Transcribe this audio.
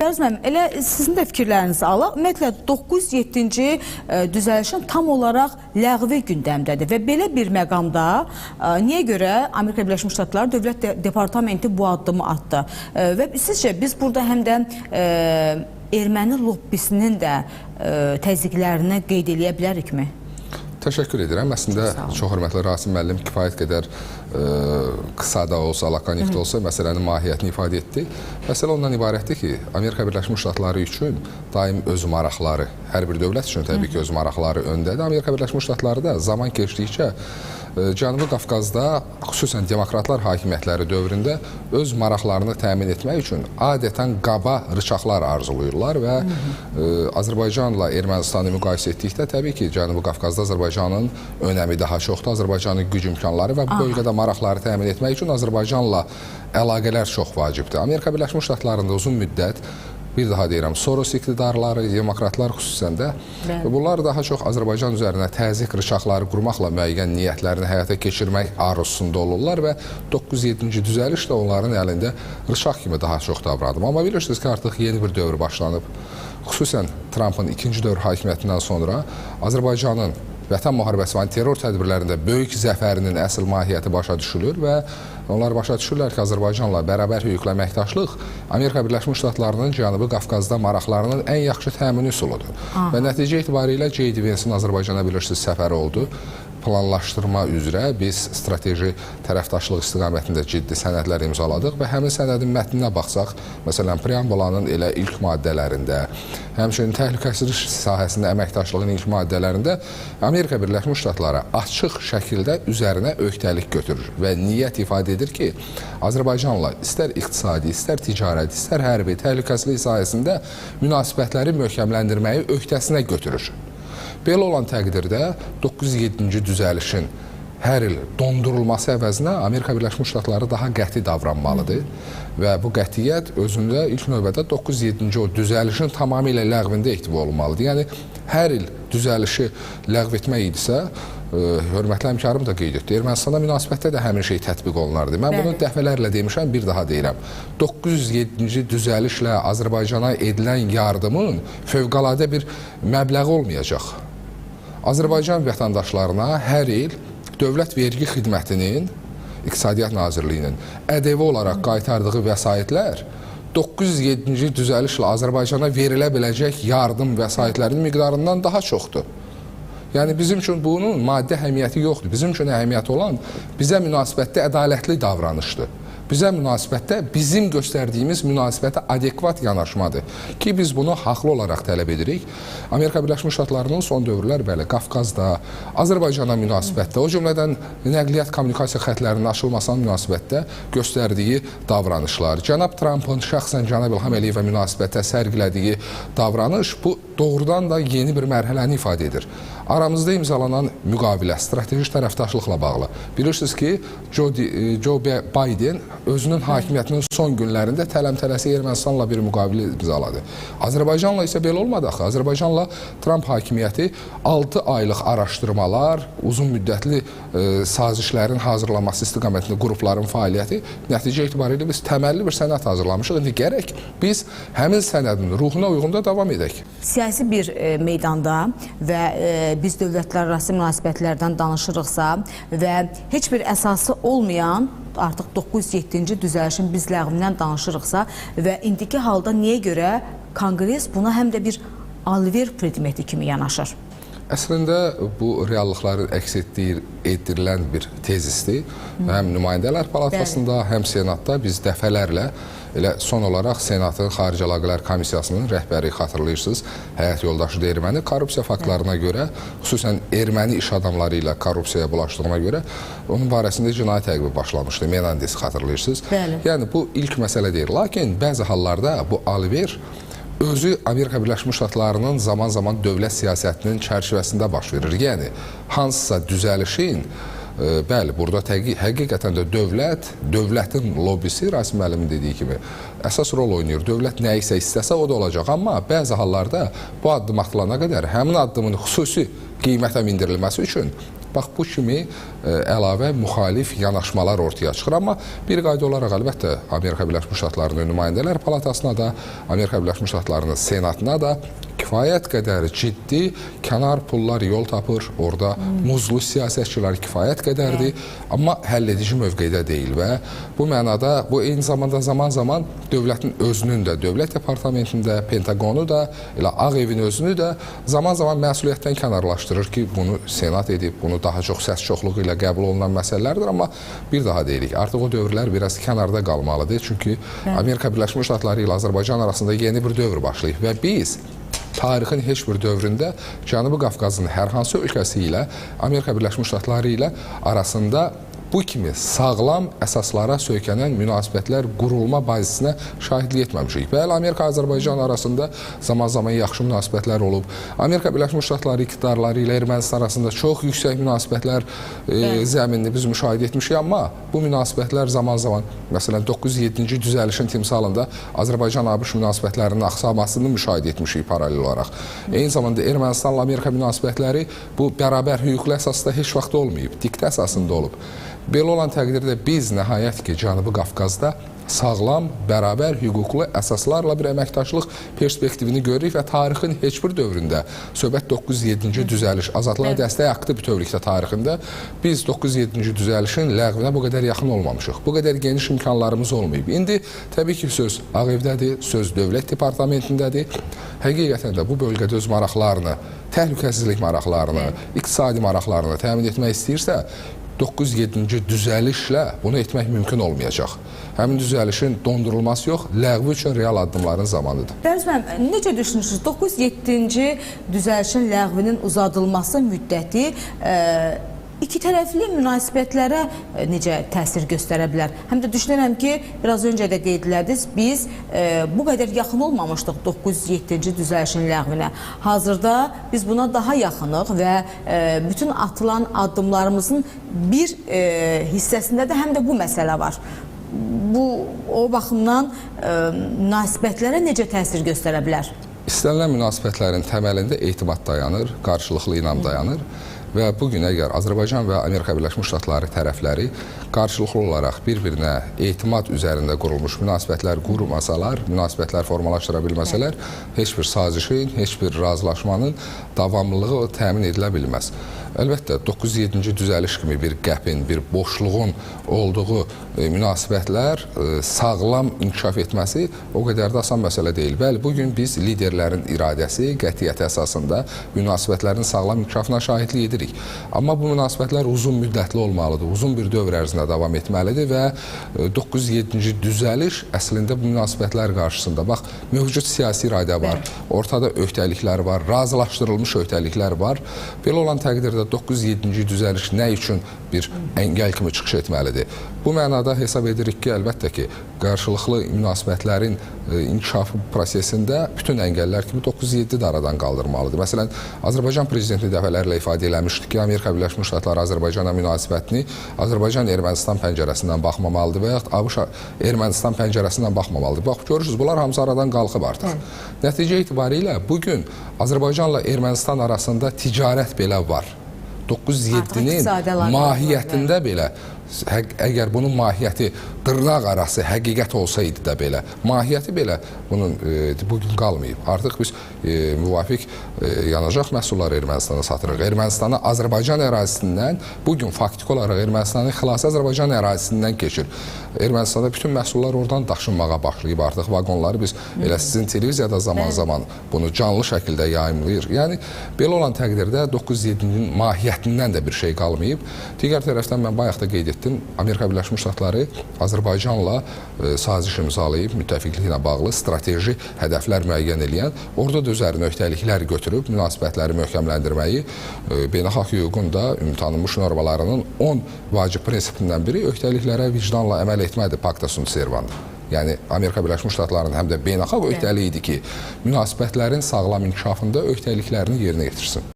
Mənim, elə sizin də fikirlərinizi alaq. Ümumiyyətlə 907-ci düzəlişin tam olaraq ləğvi gündəmdədir və belə bir məqamda niyə görə Amerika Birləşmiş Ştatları Dövlət Departamenti bu addımı atdı? Və sizcə biz burada həm də erməni lobbisinin də təzyiqlərini qeyd edə bilərikmi? Təşəkkür edirəm. Əslində, çox hörmətli Rasim müəllim kifayət qədər qısa da olsa, lakonik də olsa məsələnin mahiyyətini ifadə etdi. Məsələ ondan ibarətdir ki, Amerika Birləşmiş Ştatları üçün daim öz maraqları, hər bir dövlət üçün təbii ki, öz maraqları öndədir. Amerika Birləşmiş Ştatları da zaman keçdikcə Cənubi Qafqazda, xüsusən demokratlar hakimiyyətləri dövründə öz maraqlarını təmin etmək üçün adətən qaba rıçaqlar arzulayırlar və Azərbaycanla Ermənistanı müqayisə etdikdə təbii ki, Cənubi Qafqazda Azərbaycanın önəmi daha çoxdur, Azərbaycanın güc imkanları və bu bölgədə maraqları təmin etmək üçün Azərbaycanla əlaqələr çox vacibdir. Amerika Birləşmiş Ştatlarında uzun müddət, bir daha deyirəm, Soros iqtidarları, demokratlar xüsusən də, bunlar daha çox Azərbaycan üzərinə təzyiq rıçaqları qurmaqla müəyyən niyyətlərini həyata keçirmək arzusunda olurlar və 907-ci düzəliş də onların əlində rıçaq kimi daha çox davranır. Amma bilirsiniz ki, artıq yeni bir dövr başlanıb. Xüsusən Trumpın ikinci dövr hakimiyyətindən sonra Azərbaycanın Vətən müharibəsi və terror tədbirlərində böyük zəfərinin əsl mahiyyəti başa düşülür və onlar başa düşürlər ki, Azərbaycanla bərabər hüquqla əməkdaşlıq Amerika Birləşmiş Ştatlarının Cənubi Qafqazda maraqlarının ən yaxşı təmin üsuludur. Və nəticə etibarilə J.D. Vance'in Azərbaycana bilirsiniz səfəri oldu. Planlaşdırma üzrə biz strateji tərəfdaşlıq istiqamətində ciddi sənədlər imzaladıq və həmin sənədin mətninə baxsaq, məsələn, preambulanın elə ilk maddələrində, həmçinin təhlükəsizlik sahəsində əməkdaşlığın ilk maddələrində Amerika Birləşmiş Ştatları açıq şəkildə üzərinə öhdəlik götürür və niyyət ifadə edir ki, Azərbaycanla istər iqtisadi, istər ticarət, istər hərbi, təhlükəsizlik sahəsində münasibətləri möhkəmləndirməyi öhdəsinə götürür. Belə olan təqdirdə 907-ci düzəlişin hər il dondurulması əvəzinə Amerika Birləşmiş Ştatları daha qəti davranmalıdır və bu qətiyyət özündə ilk növbədə 907-ci o düzəlişin tamamilə ləğvində ehtiva olunmalıdır. Yəni, hər il düzəlişi ləğv etmək idisə, hörmətli həmkarım da qeyd etdi, Ermənistana münasibətdə də həmin şey tətbiq olunardı. Mən bunu dəfələrlə demişəm, bir daha deyirəm. 907-ci düzəlişlə Azərbaycana edilən yardımın fövqəladə bir məbləği olmayacaq. Azərbaycan vətəndaşlarına hər il Dövlət Vergi Xidmətinin, İqtisadiyyat Nazirliyinin ƏDV olaraq qaytardığı vəsaitlər 907-ci düzəlişlə Azərbaycana verilə biləcək yardım vəsaitlərinin miqdarından daha çoxdur. Yəni, bizim üçün bunun maddi əhəmiyyəti yoxdur. Bizim üçün əhəmiyyəti olan bizə münasibətdə ədalətli davranışdır. Bizə münasibətdə bizim göstərdiyimiz münasibətə adekvat yanaşmadır ki, biz bunu haqlı olaraq tələb edirik. Amerika Birləşmiş Ştatlarının son dövrlər belə Qafqazda, Azərbaycana münasibətdə, o cümlədən nəqliyyat kommunikasiya xətlərinin açılmasına münasibətdə göstərdiyi davranışlar, cənab Trumpın şəxsən cənab İlham Əliyevə münasibətdə sərgilədiyi davranış bu doğrudan da yeni bir mərhələni ifadə edir. Aramızda imzalanan müqavilə, strateji tərəfdaşlıqla bağlı. Bilirsiniz ki, Joe Biden özünün hakimiyyətinin son günlərində tələm-tələsi Ermənistanla bir müqavilə imzaladı. Azərbaycanla isə belə olmadı axı. Azərbaycanla Trump hakimiyyəti 6 aylıq araşdırmalar, uzun müddətli sazişlərin hazırlanması istiqamətində qrupların fəaliyyəti, nəticə etibarilə biz təməlli bir sənəd hazırlamışıq. İndi gərək biz həmin sənədin ruhuna uyğunda davam edək. Siyasi bir meydanda və biz dövlətlərarası münasibətlərdən danışırıqsa və heç bir əsası olmayan artıq 907-ci düzəlişin biz ləğvindən danışırıqsa və indiki halda niyə görə Konqres buna həm də bir alver predmeti kimi yanaşır? Əslində, bu reallıqların əks etdirilən bir tezisdir. Həm Nümayəndələr Palatasında, həm Senatda biz dəfələrlə, elə son olaraq Senatın Xarici Əlaqələr Komissiyasının rəhbəri xatırlayırsınız, həyat yoldaşı da erməni korrupsiya faktlarına görə, xüsusən erməni iş adamları ilə korrupsiyaya bulaşdığına görə, onun barəsində cinayət təqibi başlamışdı. Menendez xatırlayırsınız. Yəni, bu ilk məsələ deyil. Lakin bəzi hallarda bu alver özü Amerika Birləşmiş Ştatlarının zaman-zaman dövlət siyasətinin çərçivəsində baş verir. Yəni, hansısa düzəlişin, bəli, burada həqiqətən də dövlətin lobbisi, Rasim müəllimin dediyi kimi, əsas rol oynayır. Dövlət nə isə istəsə, o da olacaq. Amma bəzi hallarda bu addım atılana qədər həmin addımın xüsusi qiymətə mindirilməsi üçün Bax, bu kimi əlavə müxalif yanaşmalar ortaya çıxır. Amma bir qayda olaraq əlbəttə Amerika Birləşmiş Ştatlarının nümayəndələr palatasına da, Amerika Birləşmiş Ştatlarının senatına da kifayət qədər ciddi kənar pullar yol tapır. Orada muzlu siyasətçilər kifayət qədərdir, amma həll edici mövqedə deyil və bu mənada bu eyni zamanda zaman-zaman dövlətin özünün də, Dövlət Departamentində, Pentaqonu da, elə Ağ Evin özünü də zaman-zaman məsuliyyətdən kənarlaşdırır ki, bunu senat edib, bunu daha çox səs çoxluğu ilə qəbul olunan məsələlərdir, amma bir daha deyirik, artıq o dövrlər biraz kənarda qalmalıdır. Çünki Amerika Birləşmiş Ştatları ilə Azərbaycan arasında yeni bir dövr başlayıb və biz tarixin heç bir dövründə Cənubi Qafqazın hər hansı ölkəsi ilə Amerika Birləşmiş Ştatları ilə arasında bu kimi sağlam əsaslara söykənən münasibətlər qurulma bazisinə şahidlik etməmişik. Bəli, Amerika-Azərbaycan arasında zaman-zaman yaxşı münasibətlər olub. Amerika Birləşmiş Ştatları iqtidarları ilə Ermənistan arasında çox yüksək münasibətlər zəminini biz müşahidə etmişik, amma bu münasibətlər zaman-zaman, məsələn, 907-ci düzəlişin timsalında Azərbaycan-ABŞ münasibətlərinin axsamasını müşahidə etmişik paralel olaraq. Eyni zamanda Ermənistanla Amerika münasibətləri bu bərabər hüquqlu əsasda heç vaxt olmayıb, diktə əsasında olub. Belə olan təqdirdə biz nəhayət ki, Cənubi Qafqazda sağlam, bərabər, hüquqlu əsaslarla bir əməkdaşlıq perspektivini görürük və tarixin heç bir dövründə, söhbət 907-ci düzəliş, azadlığa dəstək aktı bütövlükdə tarixində biz 907-ci düzəlişin ləğvinə bu qədər yaxın olmamışıq. Bu qədər geniş imkanlarımız olmayıb. İndi təbii ki, söz Ağ Evdədir, söz Dövlət Departamentindədir. Həqiqətən də bu bölgədə öz maraqlarını, təhlükəsizlik maraqlarını, iqtisadi maraqlarını təmin etmək istəyirsə, 907-ci düzəlişlə bunu etmək mümkün olmayacaq. Həmin düzəlişin dondurulması yox, ləğvi üçün real addımların zamanıdır. Dərviş müəllim, necə düşünürsünüz? 907-ci düzəlişin ləğvinin uzadılması müddəti iki tərəfli münasibətlərə necə təsir göstərə bilər? Həm də düşünürəm ki, biraz öncə də qeyd elədiniz, biz bu qədər yaxın olmamışdıq 907-ci düzəlişin ləğvinə. Hazırda biz buna daha yaxınıq və bütün atılan addımlarımızın bir hissəsində də həm də bu məsələ var. Bu, o baxımdan münasibətlərə necə təsir göstərə bilər? İstənilən münasibətlərin təməlində etimad dayanır, qarşılıqlı inam dayanır. Və bugün əgər Azərbaycan və Amerika Birləşmiş Ştatları tərəfləri qarşılıqlı olaraq bir-birinə etimad üzərində qurulmuş münasibətlər qurmasalar, münasibətlər formalaşdıra bilməsələr, heç bir sazişin, heç bir razılaşmanın davamlılığı təmin edilə bilməz. Əlbəttə, 907-ci düzəliş kimi bir qəpin, bir boşluğun olduğu münasibətlər sağlam inkişaf etməsi o qədər də asan məsələ deyil. Bəli, bugün biz liderlərin iradəsi, qətiyyəti əsasında münasibətlərin sağlam inkişafına şahidlik edirik. Amma bu münasibətlər uzun müddətli olmalıdır, uzun bir dövr ərzində davam etməlidir və 907-ci düzəliş əslində bu münasibətlər qarşısında, bax, mövcud siyasi iradə var, ortada öhdəliklər var, razılaşdırılmış öhdəliklər var. Belə olan təqdirdə 907-ci düzəliş nə üçün bir əngəl kimi çıxış etməlidir? Bu mənada hesab edirik ki, əlbəttə ki, qarşılıqlı münasibətlərin inkişafı prosesində bütün əngəllər kimi 907 də aradan qaldırmalıdır. Məsələn, Azərbaycan prezidenti dəfələrlə ifadə eləmişdi ki, Amerika Birləşmiş Ştatları Azərbaycana münasibətini Azərbaycan Ermənistan pəncərəsindən baxmamalıdır və yaxud ABŞ Ermənistan pəncərəsindən baxmamalıdır. Bax, görürsünüz, bunlar hamısı aradan qalxıb artıq. Nəticə itibarilə bugün Azərbaycanla Ermənistan arasında ticarət belə var. 907-nin mahiyyətində belə, əgər bunun mahiyyəti dırnaq arası həqiqət olsaydı da belə, mahiyyəti belə bunun bugün qalmayıb. Artıq biz müvafiq yanacaq məhsulları Ermənistana satırıq. Ermənistanı Azərbaycan ərazisindən, bugün faktik olaraq Ermənistanın xilası Azərbaycan ərazisindən keçir. Ermənistanda bütün məhsullar oradan daşınmağa başlayıb. Artıq vaqonları biz elə sizin televiziyada zaman-zaman bunu canlı şəkildə yayımlayır. Yəni, belə olan təqdirdə 907-nin mahiyyətindən də bir şey qalmayıb. Digər tərəfdən mən bayaq da qeyd etdim, Amerika Birləşmiş Ştatları Azərbaycanla saziş imzalayıb, müttəfiqliklə bağlı strateji hədəflər müəyyən edən, orada da üzərinə öhdəliklər götürüb, münasibətləri möhkəmləndirməyi, beynəlxalq hüququn da tanınmış normalarının 10 vacib prinsipindən biri öhdəliklərə vicdanla əməl etmədir, pacta sunt servanda. Yəni, Amerika Birləşmiş Ştatlarının həm də beynəlxalq öhdəliyi idi ki, münasibətlərin sağlam inkişafında öhdəliklərini yerinə yetirsin.